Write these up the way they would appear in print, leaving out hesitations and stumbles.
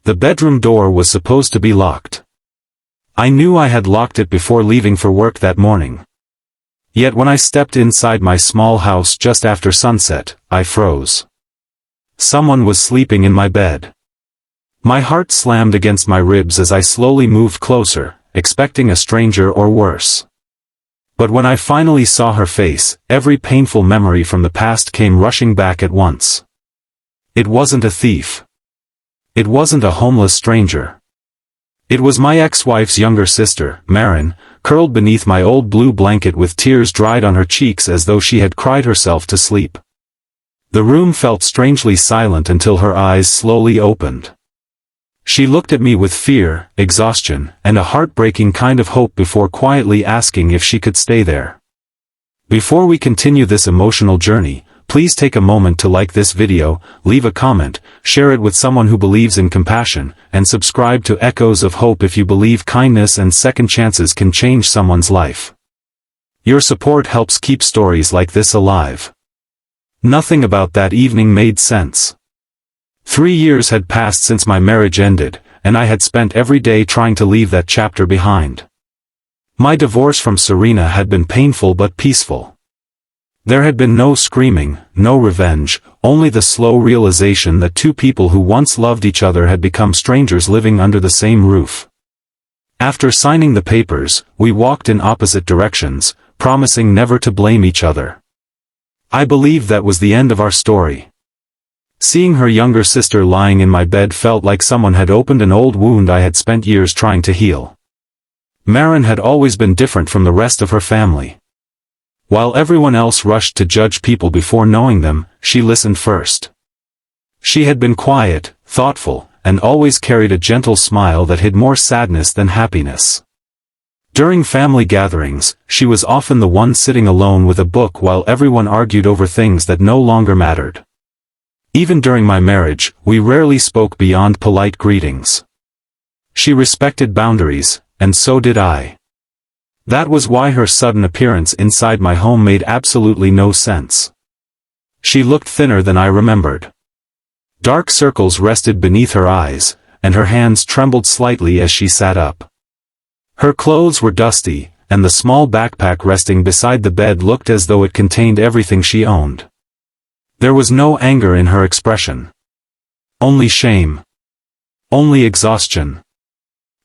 The bedroom door was supposed to be locked. I knew I had locked it before leaving for work that morning. Yet when I stepped inside my small house just after sunset, I froze. Someone was sleeping in my bed. My heart slammed against my ribs as I slowly moved closer, expecting a stranger or worse. But when I finally saw her face, every painful memory from the past came rushing back at once. It wasn't a thief. It wasn't a homeless stranger. It was my ex-wife's younger sister, Marin, curled beneath my old blue blanket with tears dried on her cheeks as though she had cried herself to sleep. The room felt strangely silent until her eyes slowly opened. She looked at me with fear, exhaustion, and a heartbreaking kind of hope before quietly asking if she could stay there. Before we continue this emotional journey, please take a moment to like this video, leave a comment, share it with someone who believes in compassion, and subscribe to Echoes of Hope if you believe kindness and second chances can change someone's life. Your support helps keep stories like this alive. Nothing about that evening made sense. 3 years had passed since my marriage ended, and I had spent every day trying to leave that chapter behind. My divorce from Serena had been painful but peaceful. There had been no screaming, no revenge, only the slow realization that two people who once loved each other had become strangers living under the same roof. After signing the papers, we walked in opposite directions, promising never to blame each other. I believed that was the end of our story. Seeing her younger sister lying in my bed felt like someone had opened an old wound I had spent years trying to heal. Marin had always been different from the rest of her family. While everyone else rushed to judge people before knowing them, she listened first. She had been quiet, thoughtful, and always carried a gentle smile that hid more sadness than happiness. During family gatherings, she was often the one sitting alone with a book while everyone argued over things that no longer mattered. Even during my marriage, we rarely spoke beyond polite greetings. She respected boundaries, and so did I. That was why her sudden appearance inside my home made absolutely no sense. She looked thinner than I remembered. Dark circles rested beneath her eyes, and her hands trembled slightly as she sat up. Her clothes were dusty, and the small backpack resting beside the bed looked as though it contained everything she owned. There was no anger in her expression. Only shame. Only exhaustion.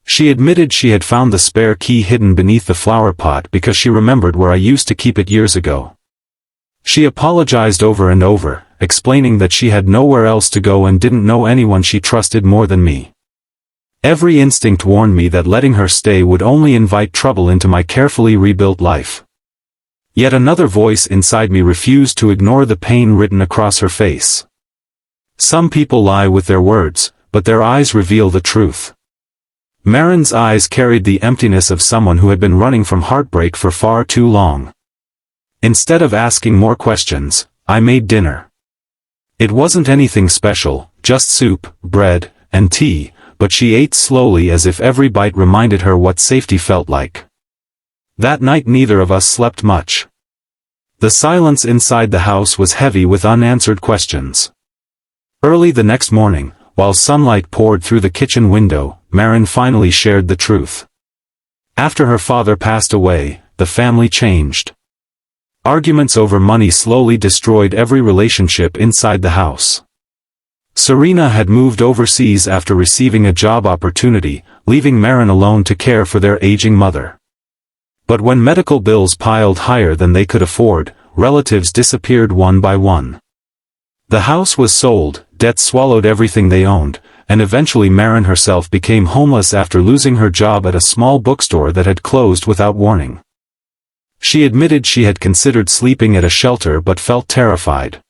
She admitted she had found the spare key hidden beneath the flower pot because she remembered where I used to keep it years ago. She apologized over and over, explaining that she had nowhere else to go and didn't know anyone she trusted more than me. Every instinct warned me that letting her stay would only invite trouble into my carefully rebuilt life. Yet another voice inside me refused to ignore the pain written across her face. Some people lie with their words, but their eyes reveal the truth. Marin's eyes carried the emptiness of someone who had been running from heartbreak for far too long. Instead of asking more questions, I made dinner. It wasn't anything special, just soup, bread, and tea, but she ate slowly as if every bite reminded her what safety felt like. That night neither of us slept much. The silence inside the house was heavy with unanswered questions. Early the next morning, while sunlight poured through the kitchen window, Marin finally shared the truth. After her father passed away, the family changed. Arguments over money slowly destroyed every relationship inside the house. Serena had moved overseas after receiving a job opportunity, leaving Marin alone to care for their aging mother. But when medical bills piled higher than they could afford, relatives disappeared one by one. The house was sold, debt swallowed everything they owned, and eventually Marin herself became homeless after losing her job at a small bookstore that had closed without warning. She admitted she had considered sleeping at a shelter but felt terrified.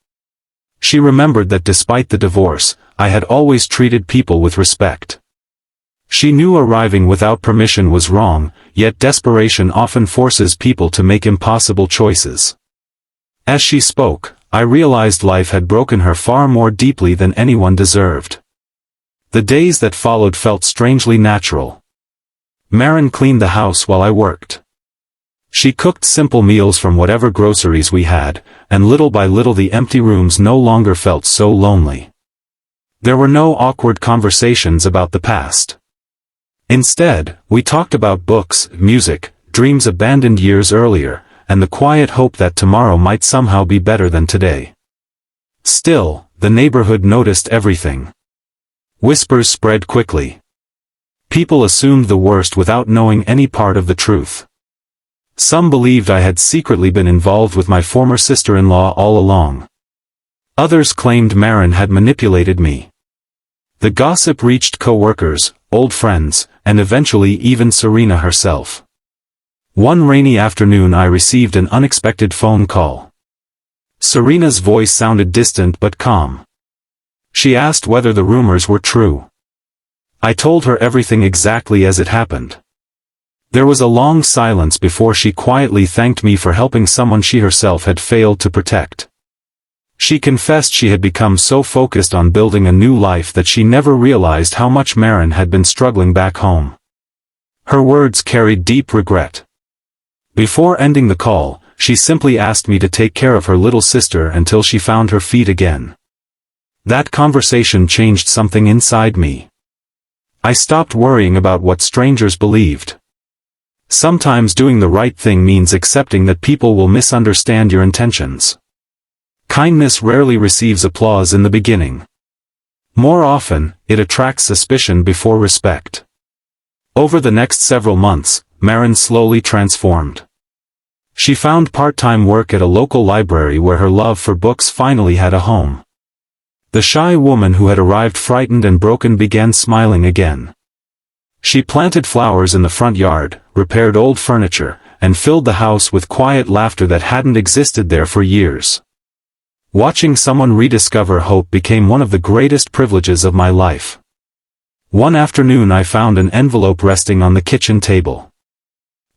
She remembered that despite the divorce, I had always treated people with respect. She knew arriving without permission was wrong, yet desperation often forces people to make impossible choices. As she spoke, I realized life had broken her far more deeply than anyone deserved. The days that followed felt strangely natural. Marin cleaned the house while I worked. She cooked simple meals from whatever groceries we had, and little by little the empty rooms no longer felt so lonely. There were no awkward conversations about the past. Instead, we talked about books, music, dreams abandoned years earlier, and the quiet hope that tomorrow might somehow be better than today. Still, the neighborhood noticed everything. Whispers spread quickly. People assumed the worst without knowing any part of the truth. Some believed I had secretly been involved with my former sister-in-law all along. Others claimed Maren had manipulated me. The gossip reached co-workers, old friends, and eventually even Serena herself. One rainy afternoon I received an unexpected phone call. Serena's voice sounded distant but calm. She asked whether the rumors were true. I told her everything exactly as it happened. There was a long silence before she quietly thanked me for helping someone she herself had failed to protect. She confessed she had become so focused on building a new life that she never realized how much Maren had been struggling back home. Her words carried deep regret. Before ending the call, she simply asked me to take care of her little sister until she found her feet again. That conversation changed something inside me. I stopped worrying about what strangers believed. Sometimes doing the right thing means accepting that people will misunderstand your intentions. Kindness rarely receives applause in the beginning. More often, it attracts suspicion before respect. Over the next several months, Maren slowly transformed. She found part-time work at a local library where her love for books finally had a home. The shy woman who had arrived frightened and broken began smiling again. She planted flowers in the front yard, repaired old furniture, and filled the house with quiet laughter that hadn't existed there for years. Watching someone rediscover hope became one of the greatest privileges of my life. One afternoon I found an envelope resting on the kitchen table.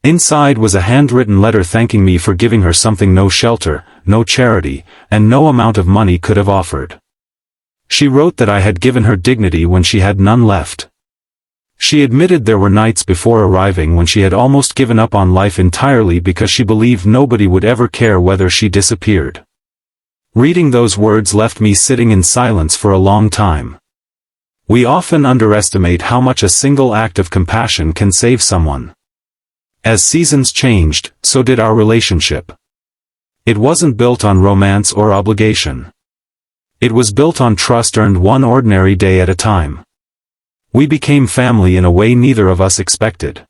Inside was a handwritten letter thanking me for giving her something no shelter, no charity, and no amount of money could have offered. She wrote that I had given her dignity when she had none left. She admitted there were nights before arriving when she had almost given up on life entirely because she believed nobody would ever care whether she disappeared. Reading those words left me sitting in silence for a long time. We often underestimate how much a single act of compassion can save someone. As seasons changed, so did our relationship. It wasn't built on romance or obligation. It was built on trust earned one ordinary day at a time. We became family in a way neither of us expected.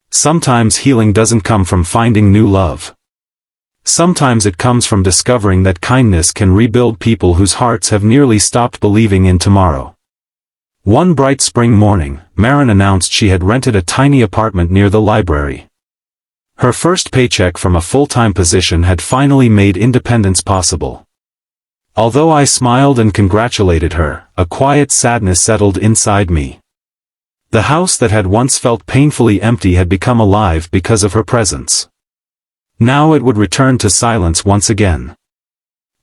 Sometimes healing doesn't come from finding new love. Sometimes it comes from discovering that kindness can rebuild people whose hearts have nearly stopped believing in tomorrow. One bright spring morning, Maren announced she had rented a tiny apartment near the library. Her first paycheck from a full-time position had finally made independence possible. Although I smiled and congratulated her, a quiet sadness settled inside me. The house that had once felt painfully empty had become alive because of her presence. Now it would return to silence once again.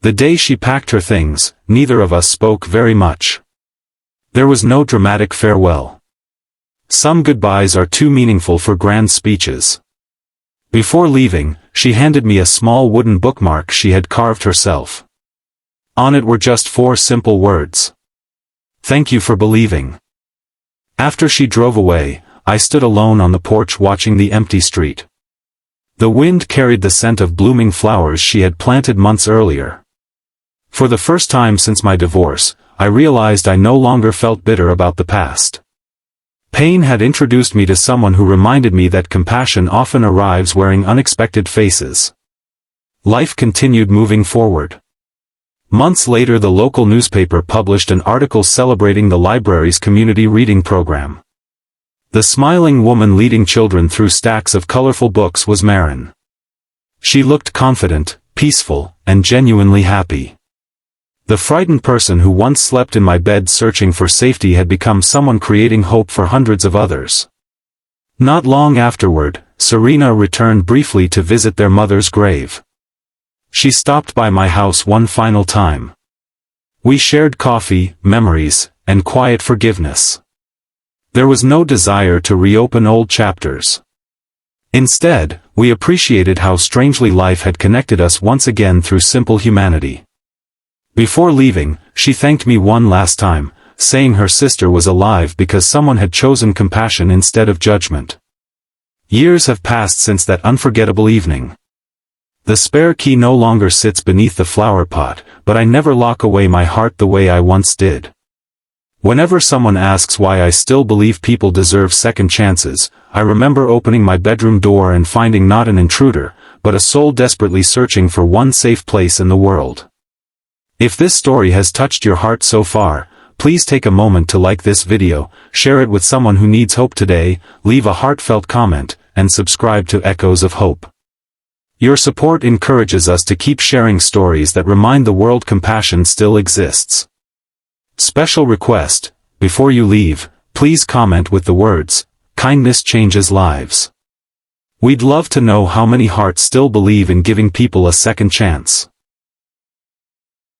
The day she packed her things, neither of us spoke very much. There was no dramatic farewell. Some goodbyes are too meaningful for grand speeches. Before leaving, she handed me a small wooden bookmark she had carved herself. On it were just 4 simple words. Thank you for believing. After she drove away, I stood alone on the porch watching the empty street. The wind carried the scent of blooming flowers she had planted months earlier. For the first time since my divorce, I realized I no longer felt bitter about the past. Pain had introduced me to someone who reminded me that compassion often arrives wearing unexpected faces. Life continued moving forward. Months later, the local newspaper published an article celebrating the library's community reading program. The smiling woman leading children through stacks of colorful books was Maren. She looked confident, peaceful, and genuinely happy. The frightened person who once slept in my bed searching for safety had become someone creating hope for hundreds of others. Not long afterward, Serena returned briefly to visit their mother's grave. She stopped by my house one final time. We shared coffee, memories, and quiet forgiveness. There was no desire to reopen old chapters. Instead, we appreciated how strangely life had connected us once again through simple humanity. Before leaving, she thanked me one last time, saying her sister was alive because someone had chosen compassion instead of judgment. Years have passed since that unforgettable evening. The spare key no longer sits beneath the flower pot, but I never lock away my heart the way I once did. Whenever someone asks why I still believe people deserve second chances, I remember opening my bedroom door and finding not an intruder, but a soul desperately searching for one safe place in the world. If this story has touched your heart so far, please take a moment to like this video, share it with someone who needs hope today, leave a heartfelt comment, and subscribe to Echoes of Hope. Your support encourages us to keep sharing stories that remind the world compassion still exists. Special request: before you leave, please comment with the words, "Kindness changes lives." We'd love to know how many hearts still believe in giving people a second chance.